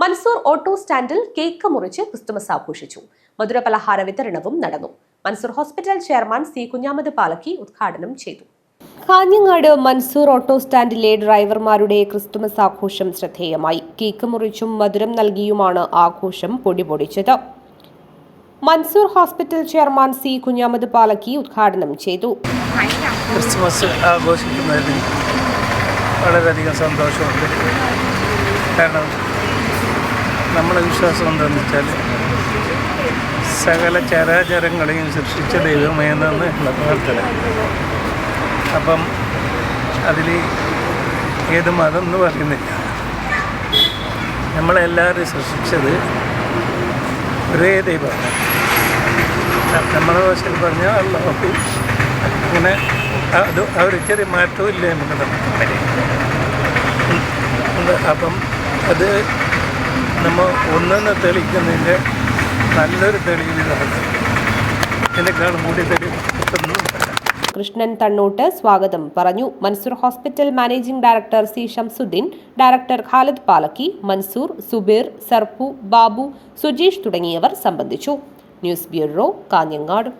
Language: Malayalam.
മൻസൂർ ഓട്ടോ സ്റ്റാൻഡിൽ കേക്ക് മുറിച്ച് ക്രിസ്തുമസ് ആഘോഷിച്ചു. മധുരപലഹാര വിതരണവും നടന്നു. Mansoor hospital chairman C Kunhamath Palakki ഉദ്ഘാടനം ചെയ്തു. കാഞ്ഞങ്ങാട് മൻസൂർ ഓട്ടോ സ്റ്റാൻഡിലെ ഡ്രൈവർമാരുടെ ക്രിസ്തുമസ് ആഘോഷം ശ്രദ്ധേയമായി. കേക്ക് മുറിച്ചും മധുരം നൽകിയുമാണ് ആഘോഷം പൊടിപൊടിച്ചത്. Mansoor hospital chairman C Kunhamath Palakki ഉദ്ഘാടനം ചെയ്തു. ക്രിസ്തുമസ് ആഘോഷിക്കുന്നതിൽ വളരെയധികം സന്തോഷമുണ്ട്. കാരണം നമ്മളെ വിശ്വാസം എന്താണെന്ന് വെച്ചാൽ സകല ചരാചരങ്ങളെയും സൃഷ്ടിച്ച ദൈവമേ എന്നാണ് പ്രാർത്ഥന. അപ്പം അതിൽ ഏത് മതം എന്ന് പറയുന്നില്ല. നമ്മളെല്ലാവരും സൃഷ്ടിച്ചത് ഒരേ ദൈവമാണ്. നമ്മുടെ ഭാഷയിൽ പറഞ്ഞാൽ അല്ലാഹു. അങ്ങനെ അത് ഒരു ചെറിയ മാറ്റവും ഇല്ല നമുക്ക് തമ്മിൽ. അപ്പം അത് നമ്മൾ ഒന്നെന്ന് തെളിയിക്കുന്നതിൻ്റെ നല്ലൊരു തെളിവ് നടക്കും. ഇതിനേക്കാളും കൂടി തെളിവ് കൃഷ്ണൻ തണ്ണോട്ട് സ്വാഗതം പറഞ്ഞു. Mansoor hospital managing director C Shamsuddin, director Khalid Palakki, Mansoor, Subeer, Sarppu, Babu, Sujeesh തുടങ്ങിയവർ സംബന്ധിച്ചു. News bureau, Kanhangad.